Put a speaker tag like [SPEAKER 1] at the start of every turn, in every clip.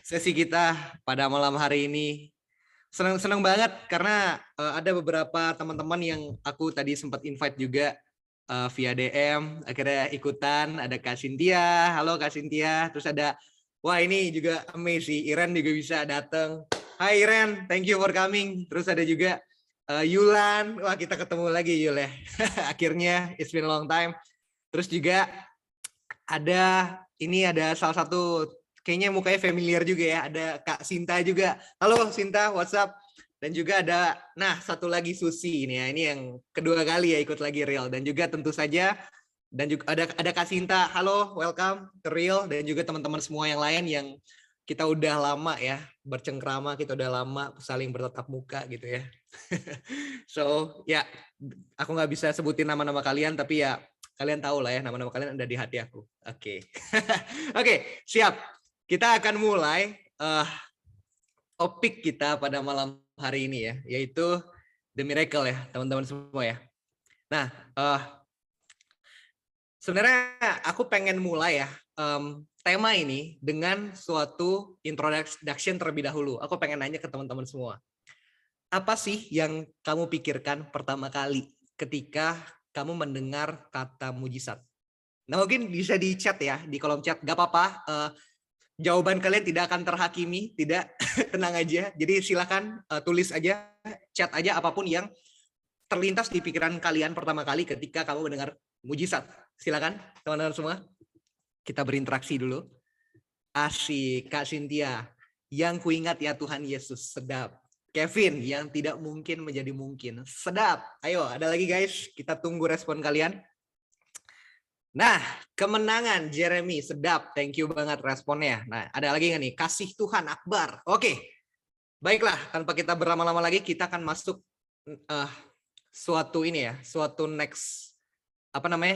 [SPEAKER 1] sesi kita pada malam hari ini. Senang banget karena ada beberapa teman-teman yang aku tadi sempat invite juga via DM, akhirnya ikutan. Ada Kak Cynthia, halo Kak Cynthia. Terus ada, wah ini juga amazing, Iren juga bisa datang. Hai Iren, thank you for coming. Terus ada juga Yulan, wah kita ketemu lagi Yul ya. Akhirnya, it's been a long time. Terus juga ada salah satu kayaknya mukanya familiar juga ya, ada Kak Sinta juga. Halo Sinta, what's up? Dan juga ada, nah satu lagi Susi ini ya, ini yang kedua kali ya ikut lagi Real. Dan juga tentu saja, dan juga ada Kak Sinta, halo, welcome ke Real. Dan juga teman-teman semua yang lain yang kita udah lama ya bercengkrama, kita udah lama saling bertatap muka gitu ya. So ya, aku nggak bisa sebutin nama-nama kalian, tapi ya kalian tahu lah ya, nama-nama kalian ada di hati aku. Oke. Oke, siap. Kita akan mulai topik kita pada malam hari ini ya, yaitu The Miracle ya, teman-teman semua ya. Nah, sebenarnya aku pengen mulai ya tema ini dengan suatu introduction terlebih dahulu. Aku pengen nanya ke teman-teman semua. Apa sih yang kamu pikirkan pertama kali ketika kamu mendengar kata mujizat? Nah mungkin bisa di chat ya, di kolom chat. Gak apa-apa, jawaban kalian tidak akan terhakimi, tidak. Tenang aja. Jadi silakan tulis aja, chat aja apapun yang terlintas di pikiran kalian pertama kali ketika kamu mendengar mujizat. Silakan teman-teman semua. Kita berinteraksi dulu. Asik, Kak Cynthia. Yang kuingat ya Tuhan Yesus, sedap. Kevin, yang tidak mungkin menjadi mungkin. Sedap. Ayo, ada lagi guys. Kita tunggu respon kalian. Nah, kemenangan Jeremy, sedap. Thank you banget responnya. Nah, ada lagi nggak nih? Kasih Tuhan Akbar. Oke. Baiklah, tanpa kita berlama-lama lagi, kita akan masuk suatu next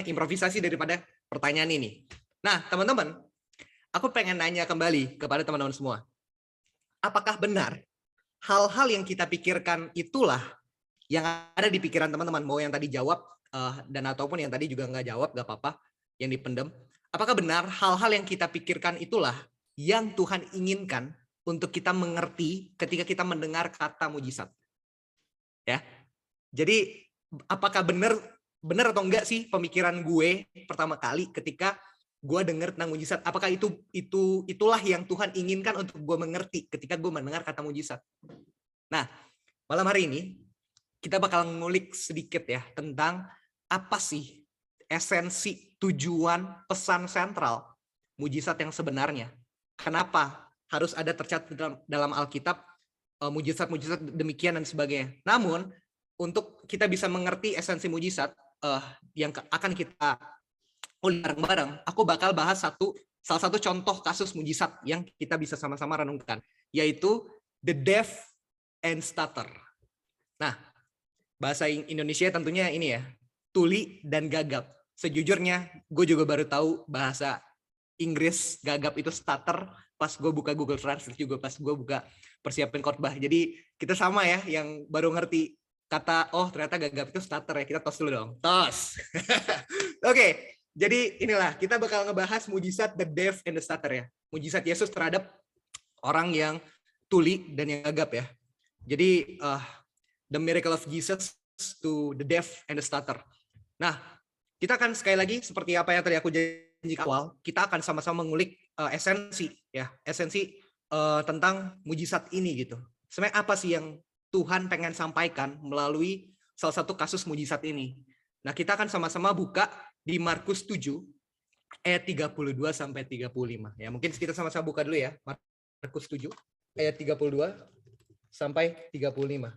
[SPEAKER 1] improvisasi daripada pertanyaan ini. Nah, teman-teman, aku pengen nanya kembali kepada teman-teman semua. Apakah benar hal-hal yang kita pikirkan itulah yang ada di pikiran teman-teman? Mau yang tadi jawab dan ataupun yang tadi juga nggak jawab, nggak apa-apa, yang dipendam. Apakah benar hal-hal yang kita pikirkan itulah yang Tuhan inginkan untuk kita mengerti ketika kita mendengar kata mujizat? Ya. Jadi apakah benar atau enggak sih pemikiran gue pertama kali ketika gue dengar tentang mujizat? Apakah itulah yang Tuhan inginkan untuk gue mengerti ketika gue mendengar kata mujizat? Nah, malam hari ini kita bakal ngulik sedikit ya tentang apa sih esensi, tujuan, pesan sentral mujizat yang sebenarnya. Kenapa harus ada tercatat dalam Alkitab mujizat-mujizat demikian dan sebagainya. Namun untuk kita bisa mengerti esensi mujizat yang akan kita ulik bareng-bareng, aku bakal bahas salah satu contoh kasus mujizat yang kita bisa sama-sama renungkan, yaitu the deaf and stutter. Nah, bahasa Indonesia tentunya ini ya, tuli dan gagap. Sejujurnya, gue juga baru tahu bahasa Inggris gagap itu stutter pas gue buka Google Translate juga, pas gue buka persiapin khotbah. Jadi kita sama ya, yang baru ngerti kata, oh ternyata gagap itu stutter ya. Kita tos dulu dong. Tos. Oke, jadi inilah kita bakal ngebahas mujizat the deaf and the stutter ya. Mujizat Yesus terhadap orang yang tuli dan yang gagap ya. Jadi the miracle of Jesus to the deaf and the stutter. Nah, kita akan sekali lagi seperti apa yang tadi aku janji awal, kita akan sama-sama mengulik esensi tentang mujizat ini gitu. Sebenarnya apa sih yang Tuhan pengen sampaikan melalui salah satu kasus mujizat ini? Nah, kita akan sama-sama buka di Markus 7 ayat 32 sampai 35 ya. Mungkin kita sama-sama buka dulu ya. Markus 7 ayat 32 sampai 35.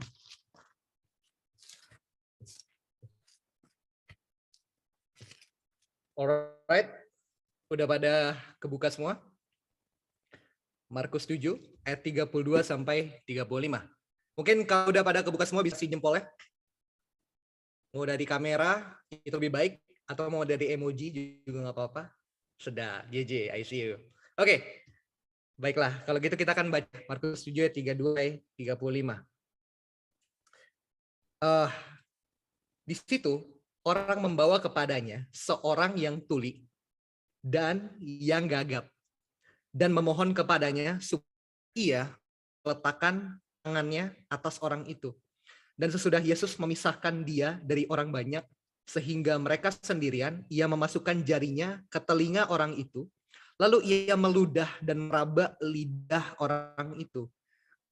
[SPEAKER 1] Alright. Udah pada kebuka semua? Markus 7 ayat 32 sampai 35. Mungkin kalau udah pada kebuka semua bisa kasih jempol ya. Mau dari kamera itu lebih baik atau mau dari emoji juga nggak apa-apa. Sudah, JJ, I see you. Oke. Baiklah, kalau gitu kita akan baca Markus 7 ayat 32 sampai 35. Di situ orang membawa kepadanya seorang yang tuli dan yang gagap. dan memohon kepadanya supaya ia meletakkan tangannya atas orang itu. Dan sesudah Yesus memisahkan dia dari orang banyak, sehingga mereka sendirian, ia memasukkan jarinya ke telinga orang itu, lalu ia meludah dan meraba lidah orang itu.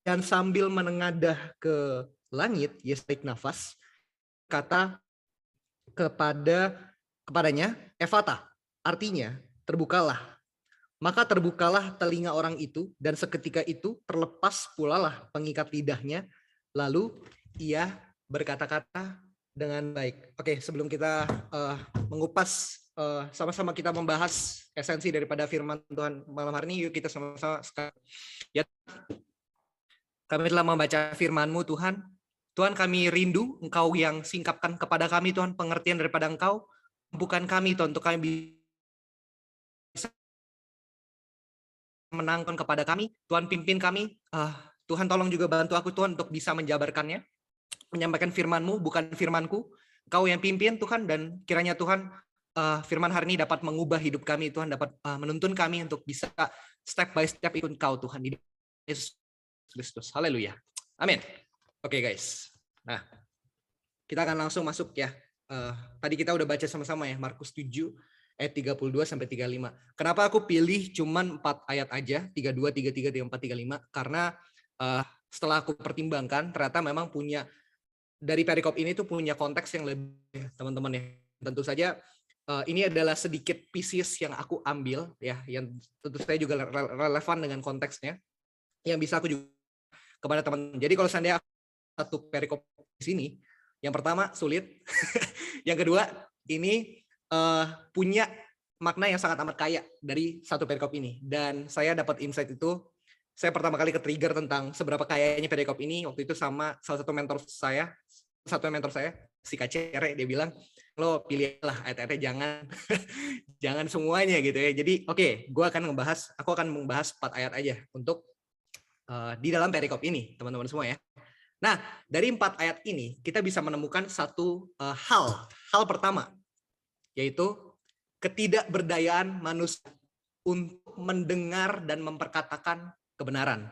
[SPEAKER 1] Dan sambil menengadah ke langit, Yesus tarik nafas, kata kepadanya, Efata, artinya terbukalah. Maka terbukalah telinga orang itu, dan seketika itu terlepas pulalah pengikat lidahnya, lalu ia berkata-kata dengan baik. Oke, sebelum kita mengupas, sama-sama kita membahas esensi daripada firman Tuhan malam hari ini, yuk kita sama-sama ya. Kami telah membaca firman-Mu Tuhan. Tuhan, kami rindu Engkau yang singkapkan kepada kami Tuhan pengertian daripada Engkau. Bukan kami Tuhan, untuk kami bisa menangkan kepada kami. Tuhan pimpin kami. Tuhan tolong juga bantu aku Tuhan untuk bisa menjabarkannya. Menyampaikan firman-Mu, bukan firman-Ku. Engkau yang pimpin Tuhan, dan kiranya Tuhan firman hari ini dapat mengubah hidup kami Tuhan, dapat menuntun kami untuk bisa step by step ikut Engkau Tuhan. Di Yesus Kristus. Haleluya. Amin. Oke guys. Nah, kita akan langsung masuk ya. Tadi kita udah baca sama-sama ya, Markus 7 ayat 32 sampai 35. Kenapa aku pilih cuman 4 ayat aja, 32, 33, 34, 35? Karena setelah aku pertimbangkan, ternyata memang punya, dari perikop ini tuh punya konteks yang lebih, teman-teman ya. Tentu saja ini adalah sedikit pieces yang aku ambil ya, yang tentu saya juga relevan dengan konteksnya, yang bisa aku juga kepada teman. Jadi kalau seandainya satu perikop di sini, yang pertama sulit, yang kedua ini punya makna yang sangat amat kaya dari satu perikop ini. Dan saya dapat insight itu, saya pertama kali ke-trigger tentang seberapa kayanya perikop ini waktu itu sama salah satu mentor saya, si Kak Cere, dia bilang, lo pilihlah ayat-ayatnya, jangan semuanya gitu ya. Jadi oke, aku akan membahas 4 ayat aja untuk di dalam perikop ini, teman-teman semua ya. Nah, dari 4 ayat ini kita bisa menemukan satu hal pertama, yaitu ketidakberdayaan manusia untuk mendengar dan memperkatakan kebenaran.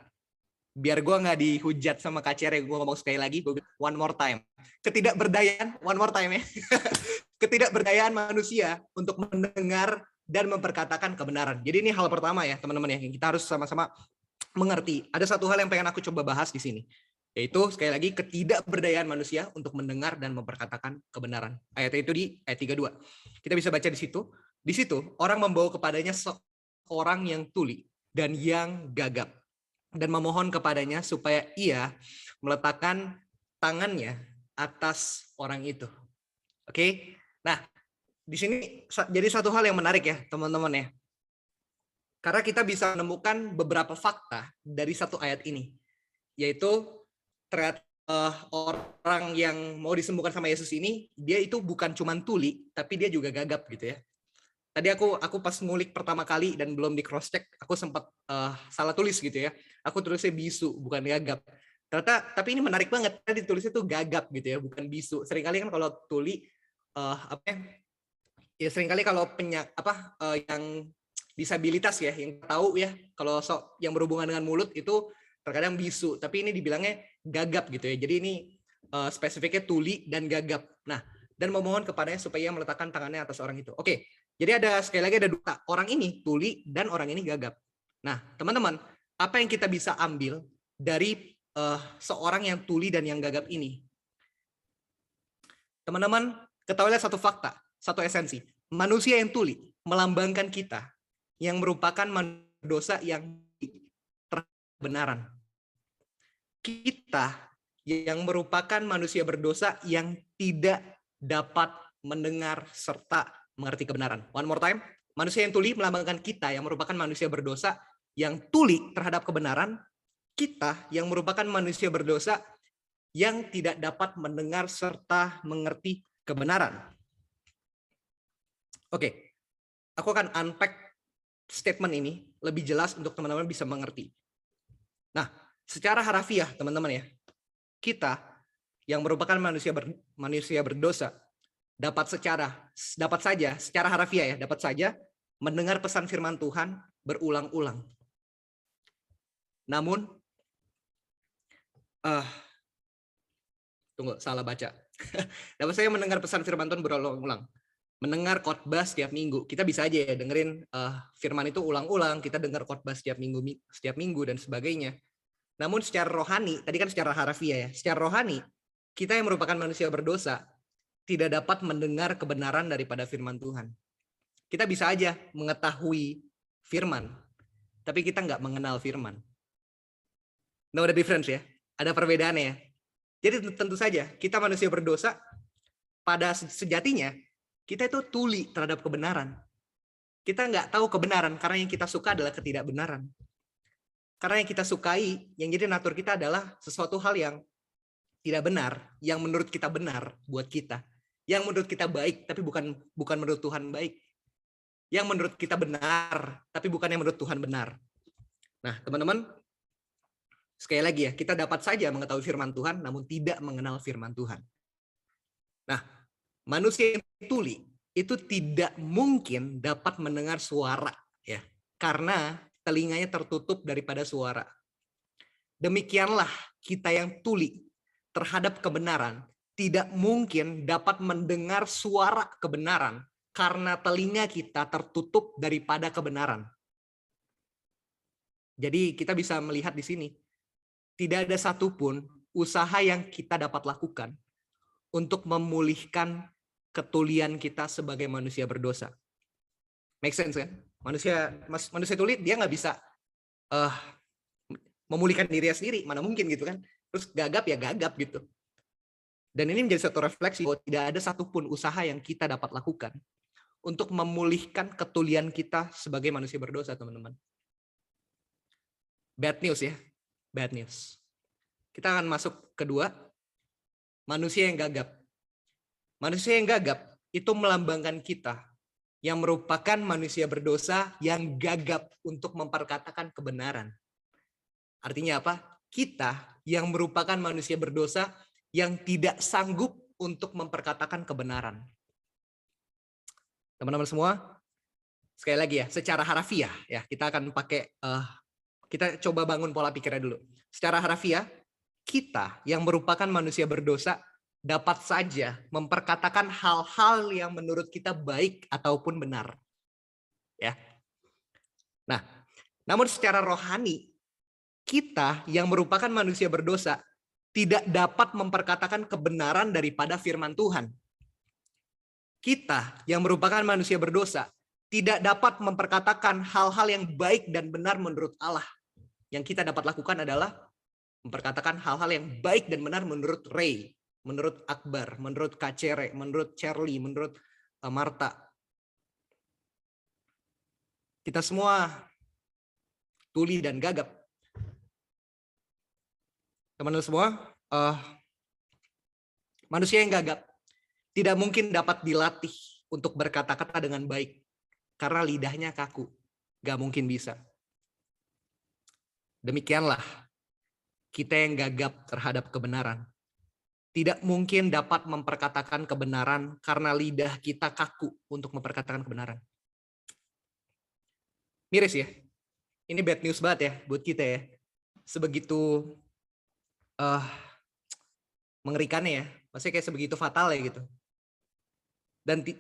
[SPEAKER 1] Biar gue nggak dihujat sama Kak Cere, gue ngomong sekali lagi, one more time. Ketidakberdayaan, one more time ya. Ketidakberdayaan manusia untuk mendengar dan memperkatakan kebenaran. Jadi ini hal pertama ya teman-teman ya, yang kita harus sama-sama mengerti. Ada satu hal yang pengen aku coba bahas di sini, yaitu sekali lagi ketidakberdayaan manusia untuk mendengar dan memperkatakan kebenaran. Ayat itu di ayat 32. Kita bisa baca di situ. Di situ orang membawa kepadanya seorang yang tuli dan yang gagap, dan memohon kepadanya supaya ia meletakkan tangannya atas orang itu. Oke. Nah, di sini jadi satu hal yang menarik ya, teman-teman ya. Karena kita bisa menemukan beberapa fakta dari satu ayat ini, yaitu ternyata orang yang mau disembuhkan sama Yesus ini, dia itu bukan cuma tuli, tapi dia juga gagap gitu ya. Tadi aku pas ngulik pertama kali dan belum di cross check, aku sempat salah tulis gitu ya. Aku tulisnya bisu, bukan gagap. Ternyata, tapi ini menarik banget, tadi tulisnya tuh gagap gitu ya, bukan bisu. Seringkali kan kalau tuli seringkali kalau yang disabilitas ya, yang tahu ya, kalau yang berhubungan dengan mulut itu terkadang bisu, tapi ini dibilangnya gagap gitu ya. Jadi ini spesifiknya tuli dan gagap. Nah, dan memohon kepadanya supaya meletakkan tangannya atas orang itu. Oke, jadi sekali lagi ada 2, orang ini tuli dan orang ini gagap. Nah, teman-teman, apa yang kita bisa ambil dari seorang yang tuli dan yang gagap ini? Teman-teman, ketahuilah satu fakta, satu esensi. Manusia yang tuli melambangkan kita yang merupakan dosa yang kebenaran. Kita yang merupakan manusia berdosa yang tidak dapat mendengar serta mengerti kebenaran. One more time. Manusia yang tuli melambangkan kita yang merupakan manusia berdosa yang tuli terhadap kebenaran. Kita yang merupakan manusia berdosa yang tidak dapat mendengar serta mengerti kebenaran. Oke, aku akan unpack statement ini lebih jelas untuk teman-teman bisa mengerti. Nah, secara harafiah teman-teman ya, kita yang merupakan manusia berdosa dapat saja secara harafiah ya, dapat saja mendengar pesan firman Tuhan berulang-ulang. Namun, tunggu, salah baca. Dapat saya mendengar pesan firman Tuhan berulang-ulang. Mendengar khotbah setiap minggu. Kita bisa aja ya dengerin firman itu ulang-ulang, kita dengar khotbah setiap minggu dan sebagainya. Namun secara rohani, tadi kan secara harafiah ya, secara rohani, kita yang merupakan manusia berdosa, tidak dapat mendengar kebenaran daripada firman Tuhan. Kita bisa aja mengetahui firman, tapi kita nggak mengenal firman. Nah, ada difference ya, ada perbedaannya ya. Jadi tentu saja, kita manusia berdosa, pada sejatinya, kita itu tuli terhadap kebenaran. Kita nggak tahu kebenaran karena yang kita suka adalah ketidakbenaran. Karena yang kita sukai, yang jadi natur kita adalah sesuatu hal yang tidak benar, yang menurut kita benar buat kita. Yang menurut kita baik, tapi bukan menurut Tuhan baik. Yang menurut kita benar, tapi bukan yang menurut Tuhan benar. Nah, teman-teman, sekali lagi ya, kita dapat saja mengetahui firman Tuhan, namun tidak mengenal firman Tuhan. Nah, manusia yang tuli itu tidak mungkin dapat mendengar suara ya, karena telinganya tertutup daripada suara. Demikianlah kita yang tuli terhadap kebenaran tidak mungkin dapat mendengar suara kebenaran karena telinga kita tertutup daripada kebenaran. Jadi kita bisa melihat di sini tidak ada satupun usaha yang kita dapat lakukan untuk memulihkan ketulian kita sebagai manusia berdosa. Make sense kan? Manusia tuli dia nggak bisa memulihkan dirinya sendiri, mana mungkin gitu kan? Terus gagap ya gagap gitu. Dan ini menjadi satu refleksi bahwa tidak ada satupun usaha yang kita dapat lakukan untuk memulihkan ketulian kita sebagai manusia berdosa, teman-teman. Bad news ya, bad news. Kita akan masuk kedua, manusia yang gagap. Manusia yang gagap itu melambangkan kita yang merupakan manusia berdosa yang gagap untuk memperkatakan kebenaran. Artinya apa? Kita yang merupakan manusia berdosa yang tidak sanggup untuk memperkatakan kebenaran. Teman-teman semua, sekali lagi ya, secara harafiah ya, kita akan pakai, kita coba bangun pola pikirnya dulu. Secara harafiah, kita yang merupakan manusia berdosa dapat saja memperkatakan hal-hal yang menurut kita baik ataupun benar. Ya. Nah, namun secara rohani, kita yang merupakan manusia berdosa tidak dapat memperkatakan kebenaran daripada firman Tuhan. Kita yang merupakan manusia berdosa tidak dapat memperkatakan hal-hal yang baik dan benar menurut Allah. Yang kita dapat lakukan adalah memperkatakan hal-hal yang baik dan benar menurut Ray, menurut Akbar, menurut Kacere, menurut Charlie, menurut Marta. Kita semua tuli dan gagap. Teman-teman semua, manusia yang gagap tidak mungkin dapat dilatih untuk berkata-kata dengan baik karena lidahnya kaku, gak mungkin bisa. Demikianlah kita yang gagap terhadap kebenaran tidak mungkin dapat memperkatakan kebenaran karena lidah kita kaku untuk memperkatakan kebenaran. Miris ya, ini bad news banget ya buat kita ya. Sebegitu mengerikannya ya, maksudnya kayak sebegitu fatal ya gitu.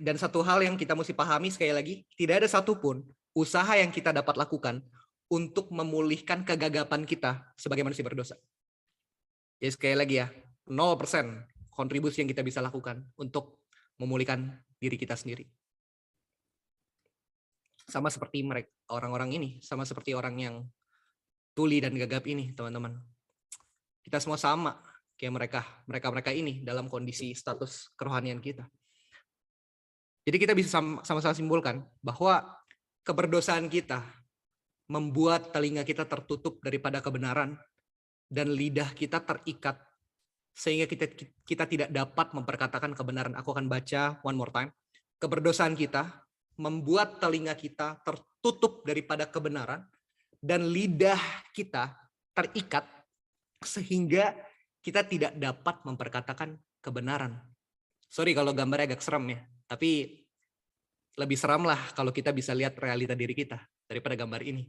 [SPEAKER 1] Dan satu hal yang kita mesti pahami sekali lagi, tidak ada satupun usaha yang kita dapat lakukan untuk memulihkan kegagapan kita sebagai manusia berdosa. Jadi sekali lagi ya, 0% kontribusi yang kita bisa lakukan untuk memulihkan diri kita sendiri. Sama seperti mereka, orang-orang ini, sama seperti orang yang tuli dan gagap ini, teman-teman. Kita semua sama kayak mereka ini dalam kondisi status kerohanian kita. Jadi kita bisa sama-sama simpulkan bahwa keberdosaan kita membuat telinga kita tertutup daripada kebenaran dan lidah kita terikat sehingga kita tidak dapat memperkatakan kebenaran. Aku akan baca one more time. Keberdosaan kita membuat telinga kita tertutup daripada kebenaran dan lidah kita terikat sehingga kita tidak dapat memperkatakan kebenaran. Sorry kalau gambarnya agak serem ya, tapi lebih seram lah kalau kita bisa lihat realita diri kita daripada gambar ini.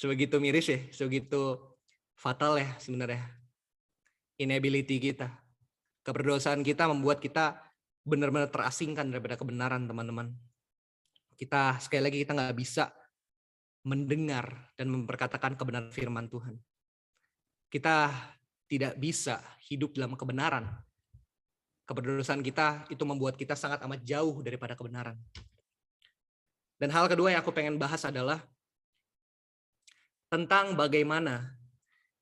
[SPEAKER 1] Sebegitu miris ya, sebegitu fatal ya sebenarnya. Inability kita. Keberdosaan kita membuat kita benar-benar terasingkan daripada kebenaran, teman-teman. Kita sekali lagi kita nggak bisa mendengar dan memperkatakan kebenaran firman Tuhan. Kita tidak bisa hidup dalam kebenaran. Keberdosaan kita itu membuat kita sangat amat jauh daripada kebenaran. Dan hal kedua yang aku pengen bahas adalah tentang bagaimana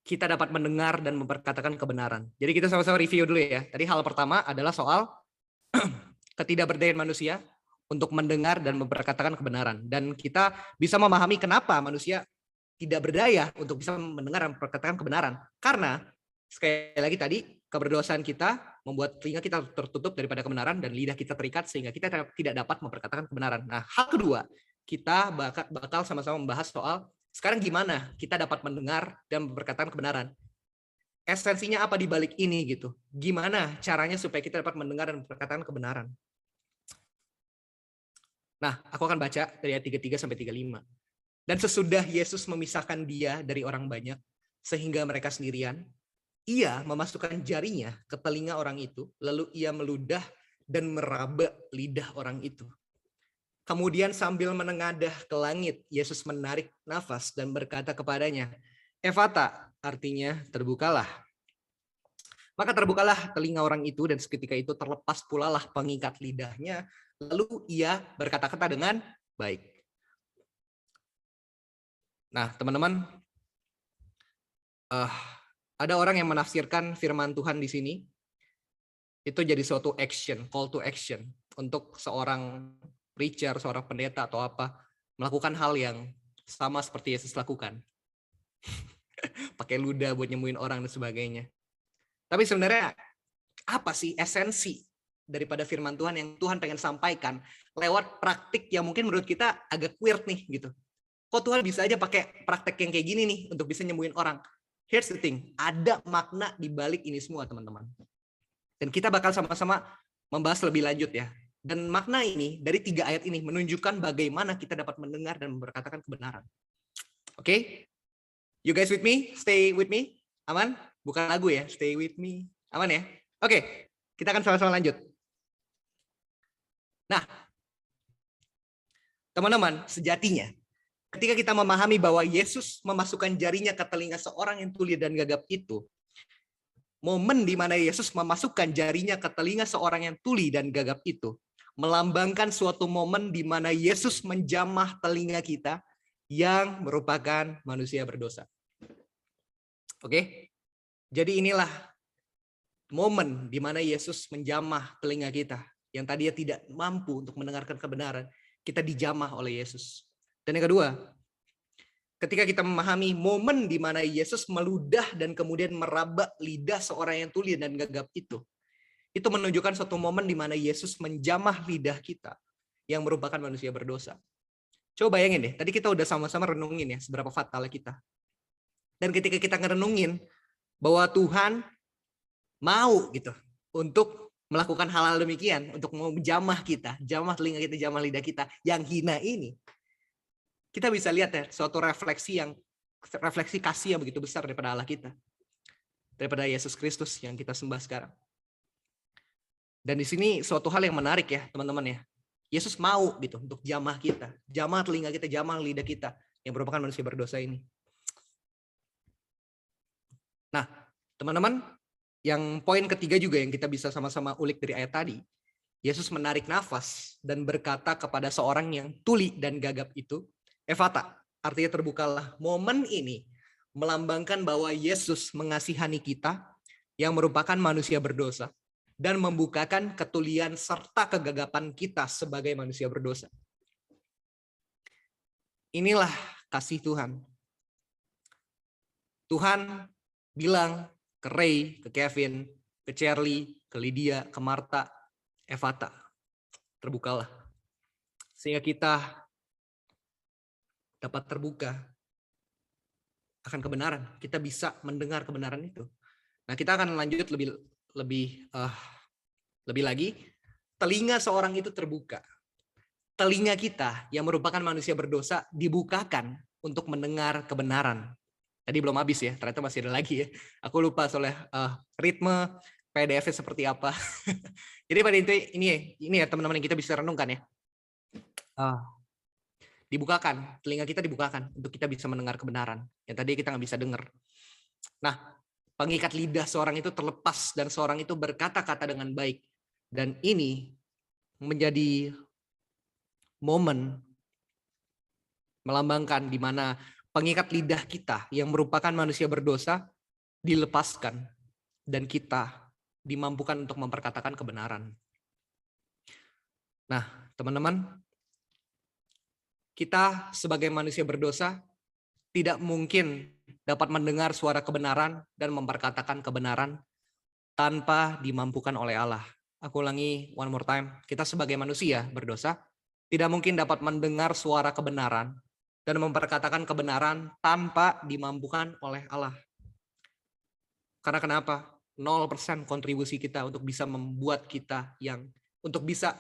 [SPEAKER 1] kita dapat mendengar dan memperkatakan kebenaran. Jadi kita sama-sama review dulu ya. Tadi hal pertama adalah soal ketidakberdayaan manusia untuk mendengar dan memperkatakan kebenaran. Dan kita bisa memahami kenapa manusia tidak berdaya untuk bisa mendengar dan memperkatakan kebenaran. Karena sekali lagi tadi keberdosaan kita membuat telinga kita tertutup daripada kebenaran dan lidah kita terikat sehingga kita tidak dapat memperkatakan kebenaran. Nah, hal kedua, kita bakal sama-sama membahas soal sekarang gimana kita dapat mendengar dan memperkatakan kebenaran. Esensinya apa di balik ini gitu. Gimana caranya supaya kita dapat mendengar dan memperkatakan kebenaran. Nah, aku akan baca dari ayat 33 sampai 35. Dan sesudah Yesus memisahkan dia dari orang banyak sehingga mereka sendirian, ia memasukkan jarinya ke telinga orang itu, lalu ia meludah dan meraba lidah orang itu. Kemudian sambil menengadah ke langit, Yesus menarik nafas dan berkata kepadanya, Efata, artinya terbukalah. Maka terbukalah telinga orang itu dan seketika itu terlepas pula lah pengikat lidahnya, lalu ia berkata-kata dengan baik. Nah, teman-teman, ada orang yang menafsirkan firman Tuhan di sini, itu jadi suatu action, call to action, untuk seorang preacher, seorang pendeta atau apa, melakukan hal yang sama seperti Yesus lakukan. Pakai ludah buat nyembuhin orang dan sebagainya. Tapi sebenarnya apa sih esensi daripada firman Tuhan yang Tuhan pengen sampaikan lewat praktik yang mungkin menurut kita agak weird nih gitu. Kok Tuhan bisa aja pakai praktek yang kayak gini nih untuk bisa nyembuhin orang? Here's the thing, ada makna di balik ini semua, teman-teman. Dan kita bakal sama-sama membahas lebih lanjut ya. Dan makna ini dari 3 ayat ini menunjukkan bagaimana kita dapat mendengar dan memperkatakan kebenaran. Oke? You guys with me? Stay with me? Aman? Bukan lagu ya, stay with me. Aman ya? Oke, kita akan sama-sama lanjut. Nah, teman-teman, sejatinya ketika kita memahami bahwa Yesus memasukkan jarinya ke telinga seorang yang tuli dan gagap itu, momen di mana Yesus memasukkan jarinya ke telinga seorang yang tuli dan gagap itu melambangkan suatu momen di mana Yesus menjamah telinga kita yang merupakan manusia berdosa. Oke? Jadi inilah momen di mana Yesus menjamah telinga kita yang tadinya tidak mampu untuk mendengarkan kebenaran, kita dijamah oleh Yesus. Dan yang kedua, ketika kita memahami momen di mana Yesus meludah dan kemudian meraba lidah seorang yang tuli dan gagap itu menunjukkan suatu momen di mana Yesus menjamah lidah kita yang merupakan manusia berdosa. Coba bayangin deh, tadi kita udah sama-sama renungin ya seberapa fatalnya kita. Dan ketika kita ngerenungin bahwa Tuhan mau gitu untuk melakukan hal-hal demikian, untuk mau menjamah kita, jamah telinga kita, jamah lidah kita yang hina ini, kita bisa lihat ya suatu refleksi kasih yang begitu besar daripada Allah kita, daripada Yesus Kristus yang kita sembah sekarang. Dan di sini suatu hal yang menarik ya teman-teman ya, Yesus mau gitu untuk jamah kita, jamah telinga kita, jamah lidah kita yang merupakan manusia berdosa ini. Nah, teman-teman, yang poin ketiga juga yang kita bisa sama-sama ulik dari ayat tadi, Yesus menarik nafas dan berkata kepada seorang yang tuli dan gagap itu, Efata, artinya terbukalah. Momen ini melambangkan bahwa Yesus mengasihani kita yang merupakan manusia berdosa dan membukakan ketulian serta kegagapan kita sebagai manusia berdosa. Inilah kasih Tuhan. Tuhan bilang ke Ray, ke Kevin, ke Charlie, ke Lydia, ke Marta, Efata, terbukalah. Sehingga kita dapat terbuka akan kebenaran. Kita bisa mendengar kebenaran itu. Nah, kita akan lanjut lebih lagi. Telinga seorang itu terbuka. Telinga kita yang merupakan manusia berdosa dibukakan untuk mendengar kebenaran. Tadi belum habis ya, ternyata masih ada lagi ya. Aku lupa soalnya ritme PDF-nya seperti apa. Jadi pada intinya ini ya teman-teman yang kita bisa renungkan ya. Dibukakan, telinga kita dibukakan untuk kita bisa mendengar kebenaran yang tadi kita nggak bisa dengar. Nah, pengikat lidah seorang itu terlepas dan seorang itu berkata-kata dengan baik. Dan ini menjadi momen melambangkan di mana pengikat lidah kita yang merupakan manusia berdosa dilepaskan dan kita dimampukan untuk memperkatakan kebenaran. Nah, teman-teman, kita sebagai manusia berdosa tidak mungkin dapat mendengar suara kebenaran dan memperkatakan kebenaran tanpa dimampukan oleh Allah. Aku ulangi one more time. Kita sebagai manusia berdosa tidak mungkin dapat mendengar suara kebenaran dan memperkatakan kebenaran tanpa dimampukan oleh Allah. Karena kenapa? 0% kontribusi kita untuk bisa membuat kita untuk bisa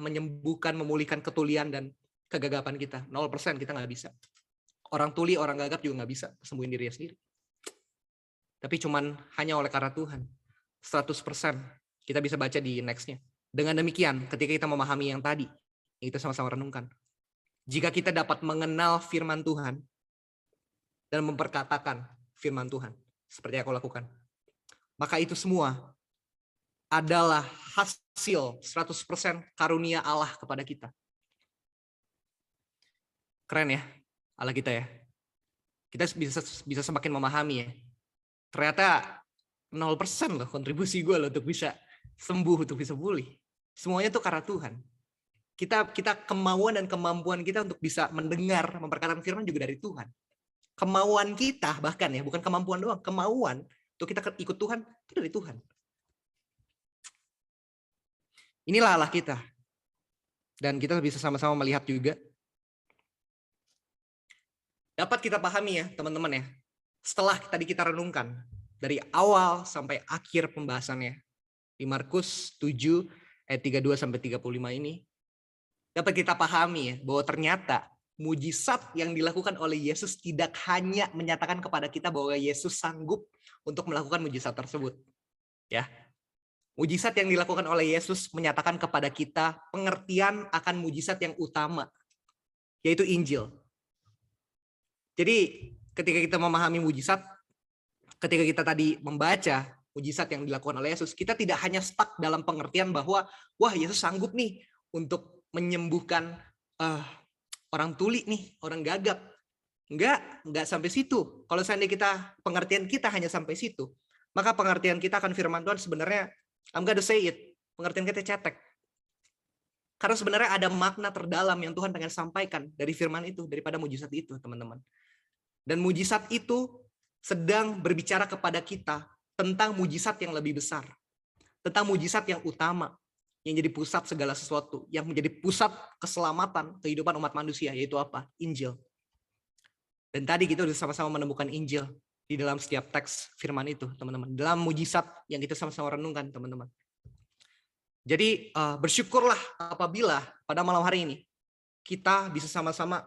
[SPEAKER 1] menyembuhkan, memulihkan ketulian dan kegagapan kita. 0% kita nggak bisa. Orang tuli, orang gagap juga nggak bisa sembuhin dirinya sendiri. Tapi cuman hanya oleh karena Tuhan. 100% kita bisa baca di next-nya. Dengan demikian, ketika kita memahami yang tadi, yang kita sama-sama renungkan. Jika kita dapat mengenal firman Tuhan dan memperkatakan firman Tuhan, seperti yang aku lakukan, maka itu semua adalah hasil 100% karunia Allah kepada kita. Keren ya, Allah kita ya. Kita bisa semakin memahami ya. Ternyata 0% loh kontribusi gue loh untuk bisa sembuh, untuk bisa pulih. Semuanya tuh karena Tuhan. Kita kemauan dan kemampuan kita untuk bisa mendengar, memperkatakan firman juga dari Tuhan. Kemauan kita bahkan ya, bukan kemampuan doang, kemauan untuk kita ikut Tuhan itu dari Tuhan. Inilah Allah kita. Dan kita bisa sama-sama melihat juga. Dapat kita pahami ya teman-teman ya. Setelah tadi kita renungkan dari awal sampai akhir pembahasannya di Markus 7 ayat 32 sampai 35 ini, dapat kita pahami ya bahwa ternyata mujizat yang dilakukan oleh Yesus tidak hanya menyatakan kepada kita bahwa Yesus sanggup untuk melakukan mujizat tersebut. Ya. Mujizat yang dilakukan oleh Yesus menyatakan kepada kita pengertian akan mujizat yang utama, yaitu Injil. Jadi ketika kita memahami mujizat, ketika kita tadi membaca mujizat yang dilakukan oleh Yesus, kita tidak hanya stuck dalam pengertian bahwa wah Yesus sanggup nih untuk menyembuhkan orang tuli nih, orang gagap. Enggak sampai situ. Kalau seandainya pengertian kita hanya sampai situ, maka pengertian kita akan firman Tuhan sebenarnya, I'm gonna say it, pengertian kita cetek. Karena sebenarnya ada makna terdalam yang Tuhan pengen sampaikan dari firman itu, daripada mujizat itu, teman-teman. Dan mujizat itu sedang berbicara kepada kita tentang mujizat yang lebih besar. Tentang mujizat yang utama, yang jadi pusat segala sesuatu, yang menjadi pusat keselamatan kehidupan umat manusia, yaitu apa? Injil. Dan tadi kita sudah sama-sama menemukan Injil di dalam setiap teks firman itu, teman-teman. Dalam mujizat yang kita sama-sama renungkan, teman-teman. Jadi bersyukurlah apabila pada malam hari ini kita bisa sama-sama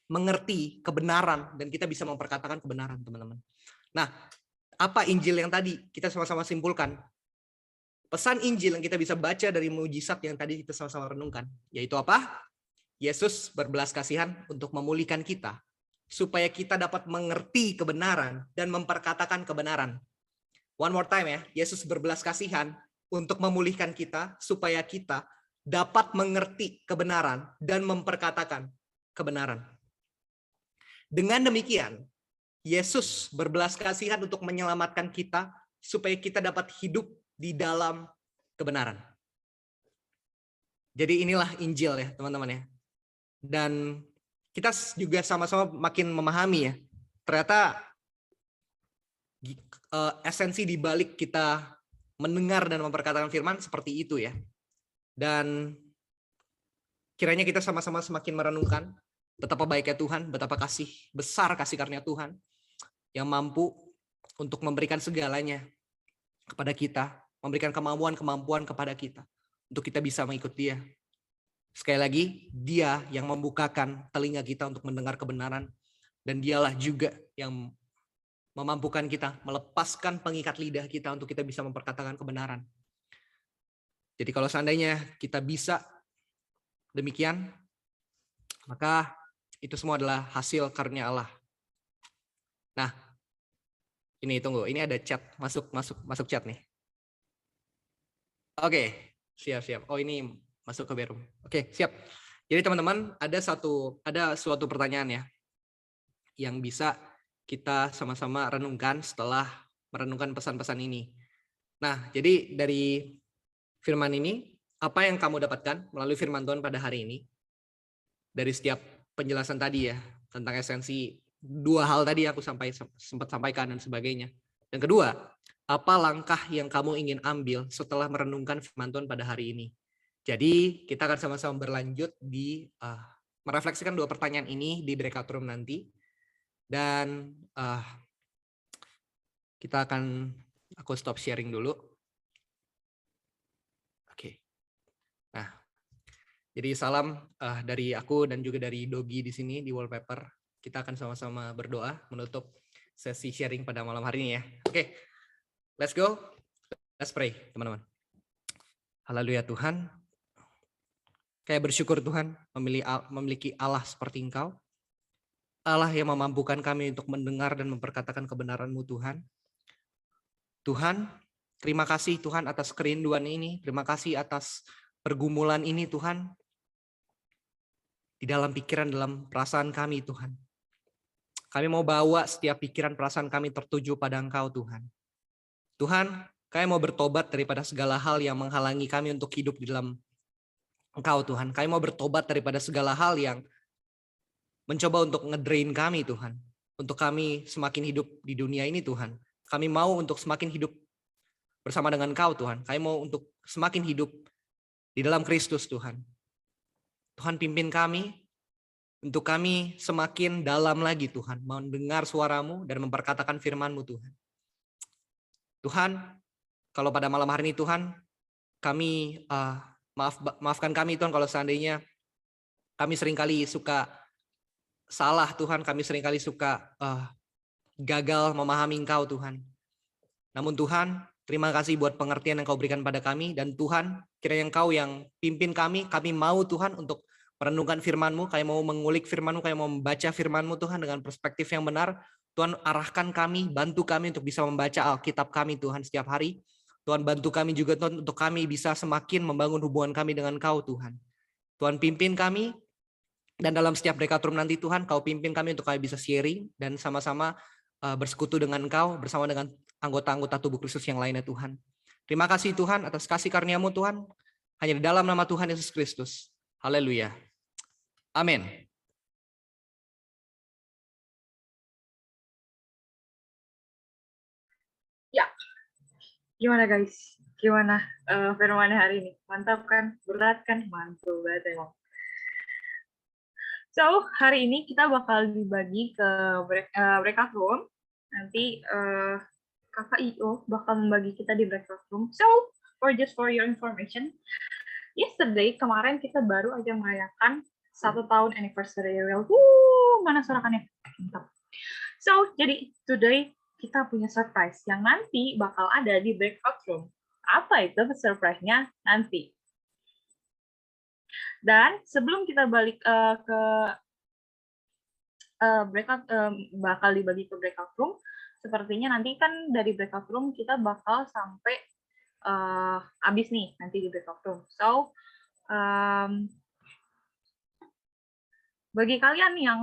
[SPEAKER 1] mengerti kebenaran dan kita bisa memperkatakan kebenaran, teman-teman. Nah, apa Injil yang tadi kita sama-sama simpulkan? Pesan Injil yang kita bisa baca dari mujizat yang tadi kita sama-sama renungkan, yaitu apa? Yesus berbelas kasihan untuk memulihkan kita, supaya kita dapat mengerti kebenaran dan memperkatakan kebenaran. One more time ya, Yesus berbelas kasihan untuk memulihkan kita, supaya kita dapat mengerti kebenaran dan memperkatakan kebenaran. Dengan demikian, Yesus berbelas kasihan untuk menyelamatkan kita, supaya kita dapat hidup di dalam kebenaran. Jadi inilah Injil ya teman-teman ya. Dan kita juga sama-sama makin memahami ya, ternyata esensi di balik kita mendengar dan memperkatakan firman seperti itu ya. Dan kiranya kita sama-sama semakin merenungkan betapa baiknya Tuhan, betapa besar kasih karunia Tuhan yang mampu untuk memberikan segalanya kepada kita, memberikan kemampuan-kemampuan kepada kita untuk kita bisa mengikut Dia Sekali lagi, Dia yang membukakan telinga kita untuk mendengar kebenaran, dan Dialah juga yang memampukan kita melepaskan pengikat lidah kita untuk kita bisa memperkatakan kebenaran. Jadi kalau seandainya kita bisa demikian, maka itu semua adalah hasil karunia Allah. Nah, ini tunggu, ini ada chat, masuk chat nih. Oke, siap. Oh, ini masuk ke Berum. Oke, siap. Jadi teman-teman, ada suatu pertanyaan ya yang bisa kita sama-sama renungkan setelah merenungkan pesan-pesan ini. Nah, jadi dari firman ini, apa yang kamu dapatkan melalui firman Tuhan pada hari ini? Dari setiap penjelasan tadi ya, tentang esensi dua hal tadi aku sempat sampaikan dan sebagainya. Dan kedua, apa langkah yang kamu ingin ambil setelah merenungkan firman Tuhan pada hari ini? Jadi kita akan sama-sama berlanjut di merefleksikan dua pertanyaan ini di breakout room nanti. Dan aku stop sharing dulu. Oke. Nah, jadi salam dari aku dan juga dari Dogi di sini di wallpaper. Kita akan sama-sama berdoa menutup sesi sharing pada malam hari ini ya. Oke, let's go. Let's pray, teman-teman. Haleluya Tuhan. Kayak bersyukur Tuhan memiliki Allah seperti Engkau. Allah yang memampukan kami untuk mendengar dan memperkatakan kebenaran-Mu Tuhan. Tuhan, terima kasih Tuhan atas kerinduan ini. Terima kasih atas pergumulan ini Tuhan. Di dalam pikiran, dalam perasaan kami Tuhan. Kami mau bawa setiap pikiran perasaan kami tertuju pada Engkau Tuhan. Tuhan, kami mau bertobat daripada segala hal yang menghalangi kami untuk hidup di dalam Engkau Tuhan. Kami mau bertobat daripada segala hal yang mencoba untuk ngedrain kami Tuhan. Untuk kami semakin hidup di dunia ini Tuhan. Kami mau untuk semakin hidup bersama dengan Engkau Tuhan. Kami mau untuk semakin hidup di dalam Kristus Tuhan. Tuhan pimpin kami, untuk kami semakin dalam lagi Tuhan, mendengar suara-Mu dan memperkatakan firman-Mu Tuhan. Tuhan, kalau pada malam hari ini Tuhan, kami maafkan kami Tuhan kalau seandainya kami seringkali suka salah Tuhan, kami seringkali suka gagal memahami Engkau Tuhan. Namun Tuhan, terima kasih buat pengertian yang Kau berikan pada kami, dan Tuhan, kiranya Engkau yang pimpin kami mau Tuhan untuk merenungkan firman-Mu, kami mau mengulik firman-Mu, kami mau membaca firman-Mu Tuhan dengan perspektif yang benar. Tuhan arahkan kami, bantu kami untuk bisa membaca Alkitab kami Tuhan setiap hari. Tuhan bantu kami juga Tuhan untuk kami bisa semakin membangun hubungan kami dengan Kau Tuhan. Tuhan pimpin kami, dan dalam setiap breakout room nanti Tuhan, Kau pimpin kami untuk kami bisa sharing dan sama-sama bersekutu dengan Kau bersama dengan anggota-anggota tubuh Kristus yang lainnya Tuhan. Terima kasih Tuhan atas kasih karunia-Mu Tuhan. Hanya di dalam nama Tuhan Yesus Kristus. Haleluya. Amin.
[SPEAKER 2] Ya, gimana guys? Gimana firman hari ini? Mantap kan? Berat kan? Mantul banget emang. So, hari ini kita bakal dibagi ke breakout room. Nanti Kakak IO bakal membagi kita di breakout room. So, for your information, yesterday, kemarin kita baru aja merayakan 1 tahun anniversary Real. Mana sorakannya? Mantap. So, jadi today kita punya surprise yang nanti bakal ada di breakout room. Apa itu surprise-nya nanti? Dan sebelum kita balik ke breakout, bakal dibagi ke breakout room, sepertinya nanti kan dari breakout room kita bakal sampai habis nih nanti di breakout room. So, bagi kalian yang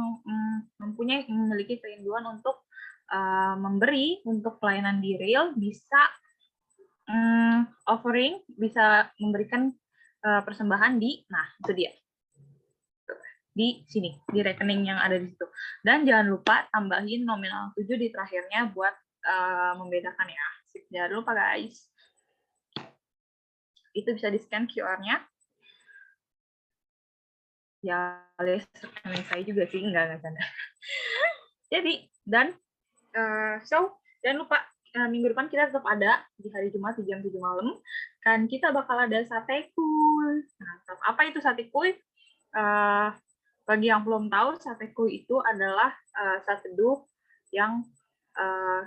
[SPEAKER 2] memiliki kerinduan untuk memberi untuk pelayanan di Real, bisa offering, bisa memberikan persembahan nah itu dia, di sini, di rekening yang ada di situ. Dan jangan lupa tambahin nominal 7 di terakhirnya buat membedakan ya. Jangan lupa guys. Itu bisa di-scan QR-nya. Ya, rekening saya juga sih, enggak canda. Jadi, dan so, jangan lupa minggu depan kita tetap ada di hari Jumat di jam 7 malam. kan kita bakal ada sate kuy. Nah, apa itu sate kuy? Bagi yang belum tahu, sate kuy itu adalah sate teduh yang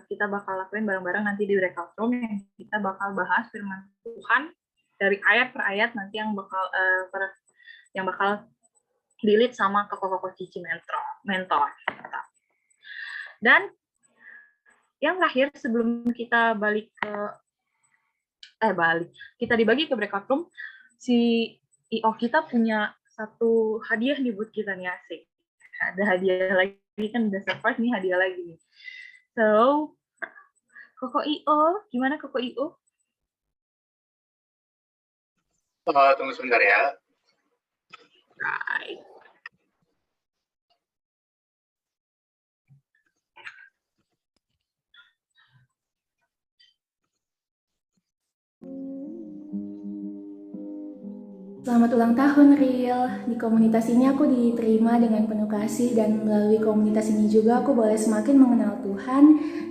[SPEAKER 2] kita bakal lakuin bareng-bareng nanti di breakout room, yang kita bakal bahas firman Tuhan dari ayat per ayat nanti yang bakal di-lead sama koko-koko cici mentor. Dan yang terakhir sebelum kita kita dibagi ke breakout room, si IO kita punya satu hadiah nih buat kita nih, asik. Ada hadiah lagi, kan udah surprise nih, hadiah lagi nih. So, Koko IO, gimana Koko IO?
[SPEAKER 3] Tunggu sebentar ya.
[SPEAKER 2] Right.
[SPEAKER 4] Selamat ulang tahun, Ril. Di komunitas ini aku diterima dengan penuh kasih dan melalui komunitas ini juga aku boleh semakin mengenal Tuhan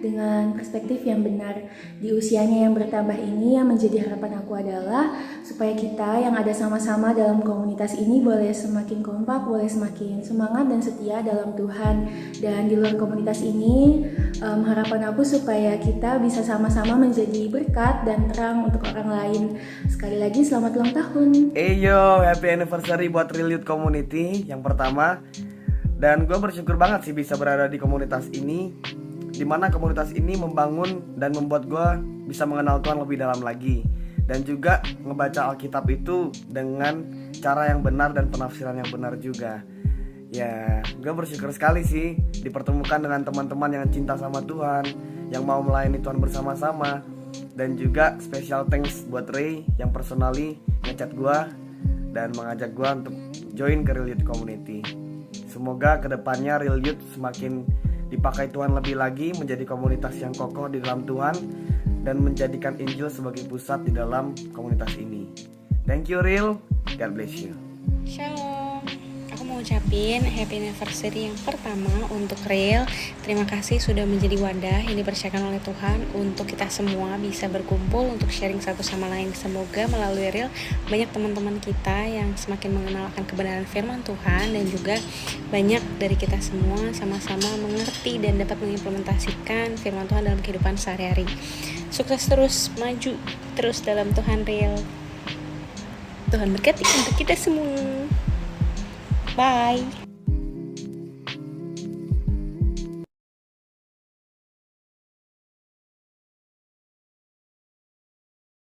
[SPEAKER 4] dengan perspektif yang benar. Di usianya yang bertambah ini, yang menjadi harapan aku adalah supaya kita yang ada sama-sama dalam komunitas ini boleh semakin kompak, boleh semakin semangat dan setia dalam Tuhan. Dan di luar komunitas ini, harapan aku supaya kita bisa sama-sama menjadi berkat dan terang untuk orang lain. Sekali lagi selamat ulang tahun.
[SPEAKER 5] Yo, happy anniversary buat Real Youth Community yang pertama. Dan gue bersyukur banget sih bisa berada di komunitas ini, dimana komunitas ini membangun dan membuat gue bisa mengenal Tuhan lebih dalam lagi. Dan juga ngebaca Alkitab itu dengan cara yang benar dan penafsiran yang benar juga. Ya, gue bersyukur sekali sih dipertemukan dengan teman-teman yang cinta sama Tuhan, yang mau melayani Tuhan bersama-sama. Dan juga special thanks buat Ray yang personally ngechat gue dan mengajak gue untuk join ke Real Youth Community. Semoga kedepannya Real Youth semakin dipakai Tuhan lebih lagi, menjadi komunitas yang kokoh di dalam Tuhan dan menjadikan Injil sebagai pusat di dalam komunitas ini. Thank you Real, God bless you.
[SPEAKER 6] Shalom, aku mau ucapin happy anniversary yang pertama untuk Real. Terima kasih sudah menjadi wadah yang dipercayakan oleh Tuhan untuk kita semua bisa berkumpul untuk sharing satu sama lain. Semoga melalui Real banyak teman-teman kita yang semakin mengenal akan kebenaran firman Tuhan, dan juga banyak dari kita semua sama-sama mengerti dan dapat mengimplementasikan firman Tuhan dalam kehidupan sehari-hari. Sukses terus, maju terus dalam Tuhan Real. Tuhan berkati untuk kita semua. Bye.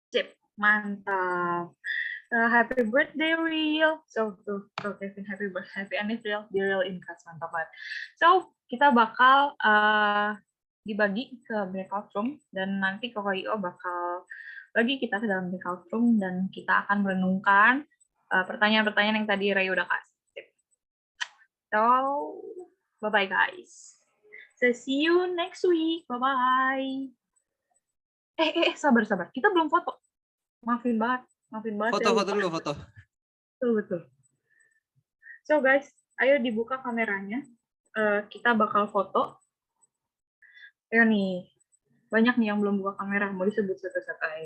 [SPEAKER 2] Sip, mantap. Happy birthday, Real. So Kevin, happy anniversary, Real Incas, mantap banget. So, kita bakal dibagi ke breakout room, dan nanti Koko IO bakal bagi kita ke dalam breakout room, dan kita akan merenungkan pertanyaan-pertanyaan yang tadi Ray udah kasih. So, bye-bye guys. So, see you next week. Bye-bye. Sabar. Kita belum foto. Maafin banget.
[SPEAKER 1] Foto dulu, foto.
[SPEAKER 2] Betul. So guys, ayo dibuka kameranya. Kita bakal foto. Ayo nih. Banyak nih yang belum buka kamera. Mau disebut satu-satu.